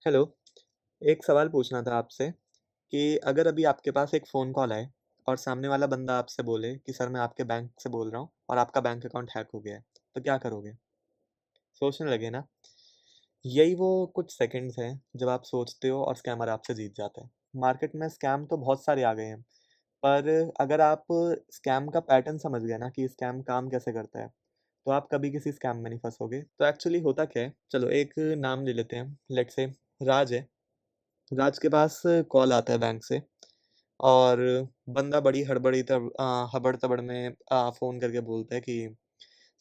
Hello, एक सवाल पूछना था आपसे कि अगर अभी आपके पास एक फ़ोन कॉल आए और सामने वाला बंदा आपसे बोले कि सर मैं आपके बैंक से बोल रहा हूँ और आपका बैंक अकाउंट हैक हो गया है, तो क्या करोगे? सोचने लगे ना? यही वो कुछ सेकंड्स हैं जब आप सोचते हो और स्कैमर आपसे जीत जाता है। मार्केट में स्कैम तो बहुत सारे आ गए हैं, पर अगर आप स्कैम का पैटर्न समझ गए ना कि स्कैम काम कैसे करता है, तो आप कभी किसी स्कैम में नहीं फँसोगे। तो एक्चुअली होता क्या है, चलो एक नाम ले लेते हैं, लेट्स से राज है। राज के पास कॉल आता है बैंक से और बंदा बड़ी हबड़-तबड़ में फ़ोन करके बोलता है कि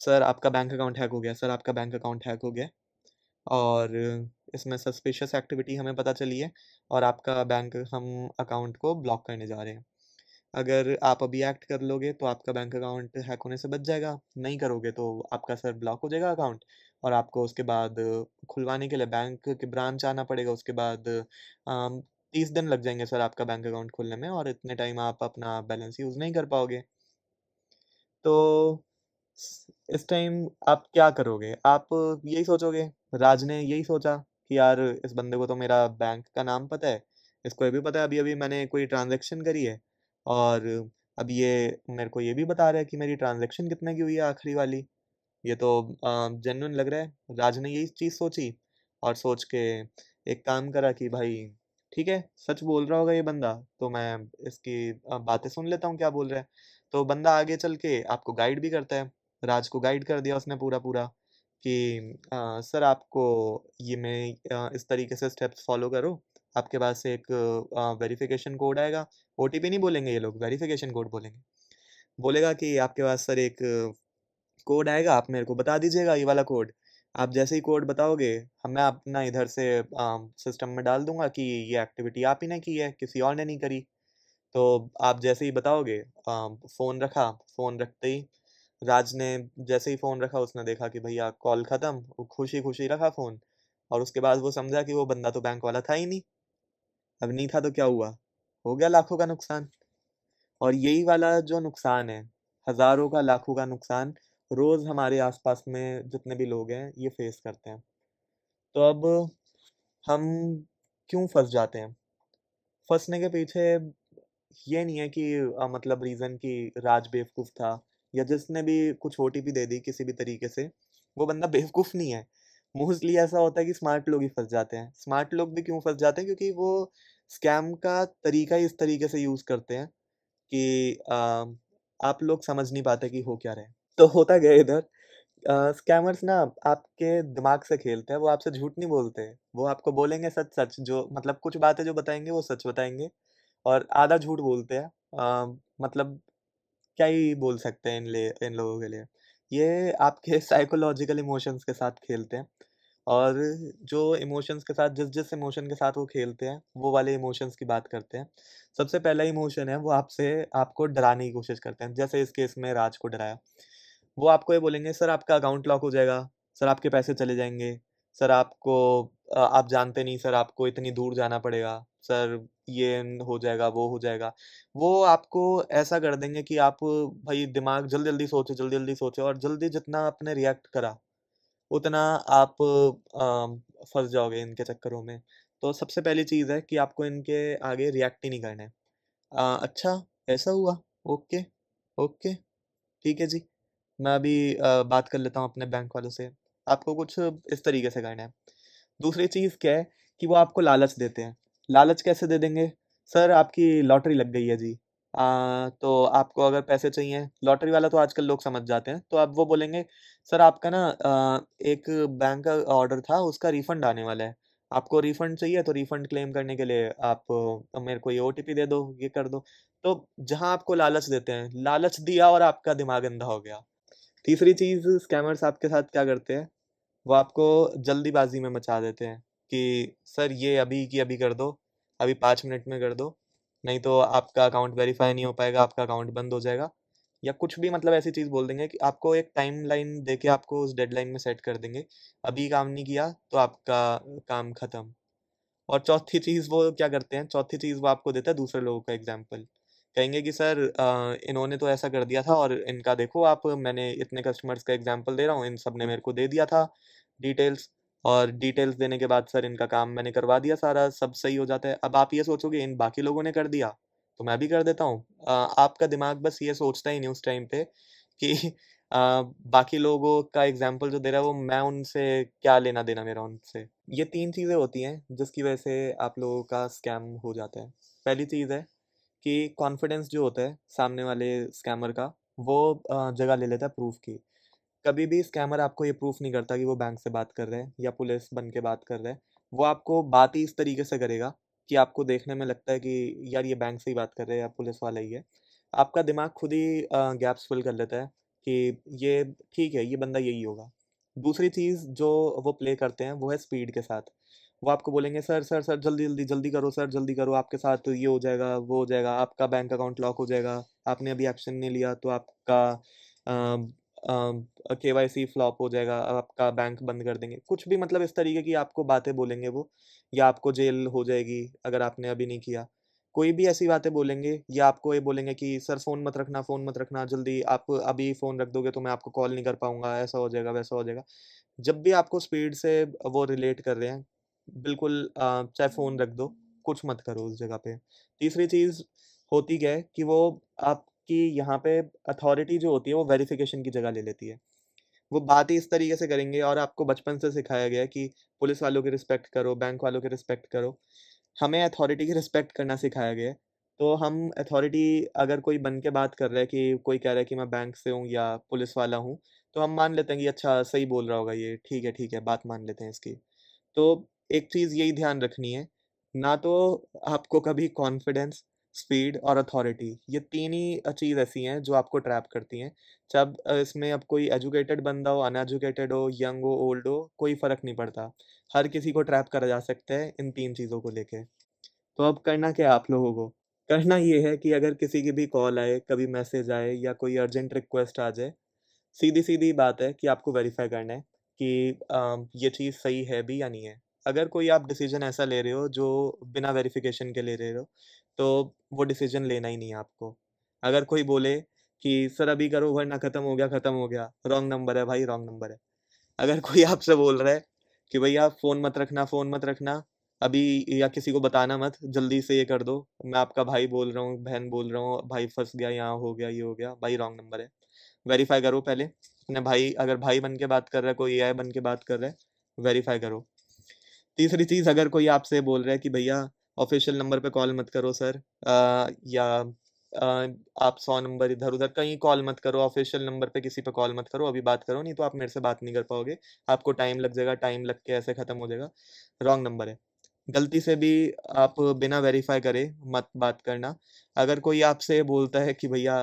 सर आपका बैंक अकाउंट हैक हो गया, सर आपका बैंक अकाउंट हैक हो गया और इसमें सस्पिशियस एक्टिविटी हमें पता चली है और आपका बैंक हम अकाउंट को ब्लॉक करने जा रहे हैं। अगर आप अभी एक्ट कर लोगे तो आपका बैंक अकाउंट हैक होने से बच जाएगा, नहीं करोगे तो आपका सर ब्लॉक हो जाएगा अकाउंट और आपको उसके बाद खुलवाने के लिए बैंक के ब्रांच आना पड़ेगा। उसके बाद 30 दिन लग जाएँगे सर आपका बैंक अकाउंट खोलने में और इतने टाइम आप अपना बैलेंस यूज़ नहीं कर पाओगे। तो इस टाइम आप क्या करोगे? आप यही सोचोगे, राज ने यही सोचा कि यार इस बंदे को तो मेरा बैंक का नाम पता है, इसको ये भी पता है अभी-अभी मैंने कोई ट्रांज़ैक्शन करी है और अब ये मेरे को ये भी बता रहा है कि मेरी ट्रांज़ैक्शन कितने की हुई है आखिरी वाली। ये तो जेन्युइन लग रहा है। राज ने यही चीज़ सोची और सोच के एक काम करा कि भाई ठीक है, सच बोल रहा होगा ये बंदा, तो मैं इसकी बातें सुन लेता हूँ क्या बोल रहा है। तो बंदा आगे चल के आपको गाइड भी करता है। राज को गाइड कर दिया उसने पूरा-पूरा कि सर आपको ये मैं इस तरीके से स्टेप्स फ़ॉलो करो। आपके पास एक वेरिफ़िकेशन कोड आएगा। ओटीपी नहीं बोलेंगे ये लोग, वेरिफ़िकेशन कोड बोलेंगे। बोलेगा कि आपके पास सर एक कोड आएगा, आप मेरे को बता दीजिएगा ये वाला कोड। आप जैसे ही कोड बताओगे, मैं अपना इधर से सिस्टम में डाल दूँगा कि ये एक्टिविटी आप ही ने की है, किसी और ने नहीं करी। तो आप जैसे ही बताओगे फ़ोन रखा, फ़ोन रखते ही राज ने जैसे ही फ़ोन रखा उसने देखा कि भैया कॉल खत्म, वो खुशी-खुशी रखा फ़ोन और उसके बाद वो समझा कि वो बंदा तो बैंक वाला था ही नहीं। अब नहीं था तो क्या हुआ? हो गया लाखों का नुकसान। और यही वाला जो नुकसान है, हज़ारों का, लाखों का नुकसान रोज़ हमारे आस-पास में जितने भी लोग हैं, ये फ़ेस करते हैं। तो अब हम क्यों फँस जाते हैं? फँसने के पीछे ये नहीं है कि मतलब रीज़न कि राज बेवकूफ़ था या जिसने भी कुछ ओटीपी दे दी किसी भी तरीके से, वो बंदा बेवकूफ़ नहीं है। मोस्टली ऐसा होता है कि स्मार्ट लोग ही फँस जाते हैं। स्मार्ट लोग भी क्यों फँस जाते हैं? क्योंकि वो स्कैम का तरीका ही इस तरीके से यूज़ करते हैं कि आप लोग समझ नहीं पाते कि हो क्या रहा है। तो होता क्या है इधर स्कैमर्स ना आपके दिमाग से खेलते हैं, वो आपसे झूठ नहीं बोलते। वो आपको बोलेंगे सच-सच जो मतलब कुछ बातें जो बताएँगे वो सच बताएँगे और आधा झूठ बोलते हैं। मतलब क्या ही बोल सकते हैं इन लोगों के लिए। ये आपके साइकोलॉजिकल इमोशंस के साथ खेलते हैं और जो इमोशंस के साथ जिस-जिस इमोशन के साथ वो खेलते हैं, वो वाले इमोशंस की बात करते हैं। सबसे पहला इमोशन है वो आपको डराने की कोशिश करते हैं। जैसे इस केस में राज को डराया। वो आपको ये बोलेंगे सर आपका अकाउंट लॉक हो जाएगा, सर आपके पैसे चले जाएँगे, सर आप जानते नहीं सर आपको इतनी दूर जाना पड़ेगा, सर ये हो जाएगा, वो हो जाएगा। वो आपको ऐसा कर देंगे कि आप भाई दिमाग जल्दी-जल्दी सोचो और जल्दी जितना आपने रिएक्ट करा, उतना आप फँस जाओगे इनके चक्करों में। तो सबसे पहली चीज़ है कि आपको इनके आगे रिएक्ट ही नहीं करना है। अच्छा ऐसा हुआ? ओके, ओके, ठीक है जी। मैं अभी बात कर लेता हूँ अपने बैंक वालों से। आपको कुछ इस तरीके से करना है। दूसरी चीज़ क्या है कि वो आपको लालच देते हैं। लालच कैसे दे देंगे? सर आपकी लॉटरी लग गई है जी। तो आपको अगर पैसे चाहिए लॉटरी वाला तो आजकल लोग समझ जाते हैं। तो अब वो बोलेंगे सर आपका ना एक बैंक का ऑर्डर था उसका रिफंड आने वाला है। आपको रिफंड चाहिए तो रिफंड क्लेम करने के लिए आप मेरे को ये ओटीपी दे दो, ये कर दो। तो जहाँ आपको लालच देते हैं, लालच दिया और आपका दिमाग अंधा हो गया। तीसरी चीज़ स्कैमर्स आपके साथ क्या करते हैं, वो आपको जल्दीबाज़ी में मचा देते हैं कि सर ये अभी की अभी कर दो, अभी 5 मिनट में कर दो, नहीं तो आपका अकाउंट वेरीफ़ाई नहीं हो पाएगा, आपका अकाउंट बंद हो जाएगा। या कुछ भी मतलब ऐसी चीज़ बोल देंगे कि आपको एक टाइमलाइन देके आपको उस डेडलाइन में सेट कर देंगे, अभी काम नहीं किया तो आपका काम खत्म। और चौथी चीज़ वो क्या करते हैं, चौथी चीज़ वो आपको देता है दूसरे लोगों का एग्ज़ाम्पल। कहेंगे कि सर इन्होंने तो ऐसा कर दिया था और इनका देखो आप मैंने इतने कस्टमर्स का एग्ज़ाम्पल दे रहा हूँ, इन सब ने मेरे को दे दिया था डिटेल्स। और डिटेल्स देने के बाद सर इनका काम मैंने करवा दिया सारा, सब सही हो जाता है। अब आप ये सोचोगे इन बाकी लोगों ने कर दिया, तो मैं भी कर देता हूँ। आपका दिमाग बस ये सोचता ही नहीं उस टाइम पे कि अ, बाकी लोगों का एग्ज़ाम्पल जो दे रहा है वो मैं उनसे क्या लेना-देना मेरा उनसे। ये 3 चीज़ें होती हैं जिसकी वजह से आप लोगों का स्कैम हो जाता है। पहली चीज़ है कि कॉन्फिडेंस जो होता है सामने वाले स्कैमर का वो जगह ले लेता है प्रूफ़ की। कभी भी स्कैमर आपको ये प्रूफ़ नहीं करता कि वो बैंक से बात कर रहे हैं या पुलिस बन के बात कर रहे हैं। वो आपको बात ही इस तरीके से करेगा कि आपको देखने में लगता है कि यार ये बैंक से ही बात कर रहे हैं या पुलिस वाला ही है। आपका दिमाग खुद ही गैप्स फ़िल कर लेता है कि ये ठीक है, ये बंदा यही होगा। दूसरी चीज़ जो वो प्ले करते हैं वो है स्पीड के साथ। वो आपको बोलेंगे सर, सर, सर जल्दी-जल्दी, जल्दी करो सर, जल्दी करो, आपके साथ ये हो जाएगा, वो हो जाएगा, आपका बैंक अकाउंट लॉक हो जाएगा, आपने अभी एक्शन नहीं लिया तो आपका केवाईसी फ्लॉप हो जाएगा, आपका बैंक बंद कर देंगे। कुछ भी मतलब इस तरीके की आपको बातें बोलेंगे वो या आपको जेल हो जाएगी अगर आपने अभी नहीं किया। कोई भी ऐसी बातें बोलेंगे या आपको ये बोलेंगे कि सर फ़ोन मत रखना जल्दी, आप अभी फ़ोन रख दोगे तो मैं आपको कॉल नहीं कर पाऊँगा, ऐसा हो जाएगा, वैसा हो जाएगा। जब भी आपको स्पीड से वो रिलेट कर रहे हैं, बिल्कुल चाहे फ़ोन रख दो, कुछ मत करो उस जगह पे। तीसरी चीज़ होती क्या है कि वो आपकी यहाँ पे अथॉरिटी जो होती है वो वेरिफ़िकेशन की जगह ले लेती है। वो बात ही इस तरीके से करेंगे और आपको बचपन से सिखाया गया है कि पुलिस वालों की रिस्पेक्ट करो, बैंक वालों की रिस्पेक्ट करो। हमें अथॉरिटी की रिस्पेक्ट करना सिखाया गया है। तो हम अथॉरिटी अगर कोई बन के बात कर रहा है कि कोई कह रहा है कि मैं बैंक से हूँ या पुलिस वाला हूँ, तो हम मान लेते हैं कि अच्छा सही बोल रहा होगा ये, ठीक है, बात मान लेते हैं इसकी। तो एक चीज़ यही ध्यान रखनी है, ना तो आपको कभी कॉन्फिडेंस, स्पीड और अथॉरिटी ये 3 ही चीज़ ऐसी हैं जो आपको ट्रैप करती हैं। जब इसमें अब कोई एजुकेटेड बंदा हो, अनएजुकेटेड हो, यंग हो, ओल्ड हो, कोई फ़र्क नहीं पड़ता। हर किसी को ट्रैप करा जा सकता है इन 3 चीज़ों को लेके। तो अब करना क्या है आप लोगों को? करना ये है कि अगर किसी की भी कॉल आए, कभी मैसेज आए या कोई अर्जेंट रिक्वेस्ट आ जाए, सीधी-सीधी बात है कि आपको वेरीफ़ाई करना है कि ये चीज़ सही है भी या नहीं है। अगर कोई आप डिसीज़न ऐसा ले रहे हो जो बिना वेरिफ़िकेशन के ले रहे हो, तो वो डिसीज़न लेना ही नहीं है आपको। अगर कोई बोले कि सर अभी करो वरना खत्म हो गया, रॉन्ग नंबर है भाई, रॉन्ग नंबर है। अगर कोई आपसे बोल रहा है कि भैया फ़ोन मत रखना, अभी या किसी को बताना मत, जल्दी से ये कर दो, मैं आपका भाई बोल रहा हूँ, बहन बोल रहा हूँ, भाई फँस गया, यहाँ हो गया, ये हो गया, भाई रॉन्ग नंबर है। वेरीफ़ाई करो पहले, अपने भाई अगर भाई बन के बात कर रहा है, कोई एआई बन के बात कर रहा है, वेरीफ़ाई करो। तीसरी चीज़ अगर कोई आपसे बोल रहा है कि भैया ऑफ़िशियल नंबर पे कॉल मत करो सर या आप 100 नंबर इधर-उधर कहीं कॉल मत करो, ऑफ़िशियल नंबर पे किसी पे कॉल मत करो, अभी बात करो नहीं तो आप मेरे से बात नहीं कर पाओगे। आपको टाइम लग जाएगा, टाइम लग के ऐसे ख़त्म हो जाएगा, रॉन्ग नंबर है। गलती से भी आप बिना वेरीफ़ाई करे मत बात करना। अगर कोई आपसे बोलता है कि भैया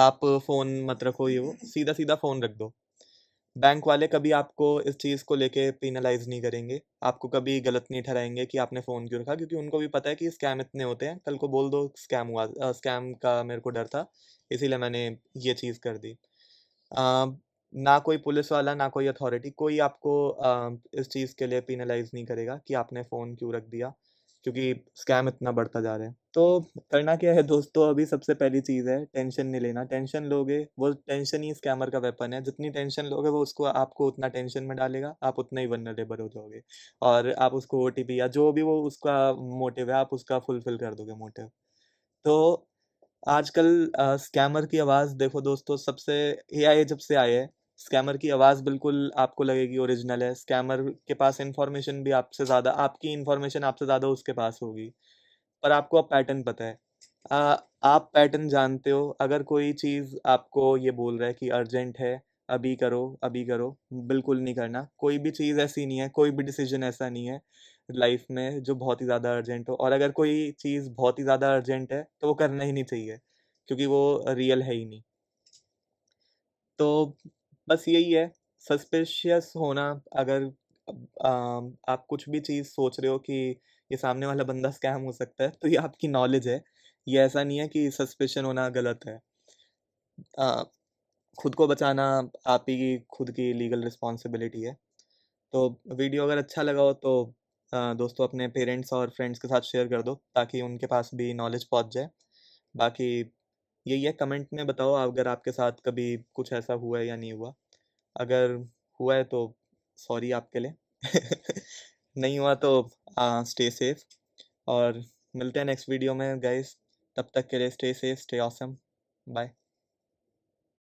आप फ़ोन मत रखो ये वो, सीधा-सीधा फ़ोन रख दो। बैंक वाले कभी आपको इस चीज़ को लेके पेनलाइज़ नहीं करेंगे, आपको कभी गलत नहीं ठहराएँगे कि आपने फ़ोन क्यों रखा क्योंकि उनको भी पता है कि स्कैम इतने होते हैं, कल को बोल दो स्कैम का मेरे को डर था, इसीलिए मैंने ये चीज़ कर दी। ना कोई पुलिस वाला, ना कोई अथॉरिटी, कोई आपको इस चीज़ के लिए पेनलाइज़ नहीं करेगा कि आपने फ़ोन क्यों रख दिया, क्योंकि स्कैम इतना बढ़ता जा रहा है। तो करना क्या है दोस्तों अभी सबसे पहली चीज़ है टेंशन नहीं लेना, टेंशन लोगे वो टेंशन ही स्कैमर का वेपन है, जितनी टेंशन लोगे वो उसको आपको उतना टेंशन में डालेगा, आप उतना ही वल्नरेबल हो जाओगे और आप उसको ओटीपी या जो भी वो उसका मोटिव है, आप उसका फुलफ़िल कर दोगे मोटिव। तो आजकल स्कैमर की आवाज़ देखो दोस्तों सबसे एआई जब से आया है, स्कैमर की आवाज़ बिल्कुल आपको लगेगी ओरिजिनल है। स्कैमर के पास इन्फॉर्मेशन भी आपसे ज़्यादा आपकी इन्फॉर्मेशन आपसे ज़्यादा उसके पास होगी। पर आपको अब पैटर्न पता है। अ, आप पैटर्न जानते हो, अगर कोई चीज़ आपको ये बोल रहा है कि अर्जेंट है, अभी करो, बिल्कुल नहीं करना। कोई भी चीज़ ऐसी नहीं है, कोई भी डिसीज़न ऐसा नहीं है लाइफ़ में जो बहुत ही ज़्यादा अर्जेंट हो और अगर कोई चीज़ बहुत ही ज़्यादा अर्जेंट है, तो वो करना ही नहीं चाहिए, क्योंकि वो रियल है ही नहीं। तो बस यही है, सस्पिशियस होना अगर आप कुछ भी चीज़ सोच रहे हो कि ये सामने वाला बंदा स्कैम हो सकता है, तो ये आपकी नॉलेज है। ये ऐसा नहीं है कि सस्पिशन होना गलत है। अ, खुद को बचाना आप ही की खुद की लीगल रिस्पॉन्सिबिलिटी है। तो वीडियो अगर अच्छा लगा हो तो दोस्तों अपने पेरेंट्स और फ्रेंड्स के साथ शेयर कर दो ताकि उनके पास भी नॉलेज पहुँच जाए। बाकी यही है कमेंट में बताओ अगर आपके साथ कभी कुछ ऐसा हुआ है या नहीं हुआ। अगर हुआ है तो सॉरी आपके लिए। नहीं हुआ तो स्टे सेफ और मिलते हैं नेक्स्ट वीडियो में गाइस। तब तक के लिए stay safe, stay awesome. Bye.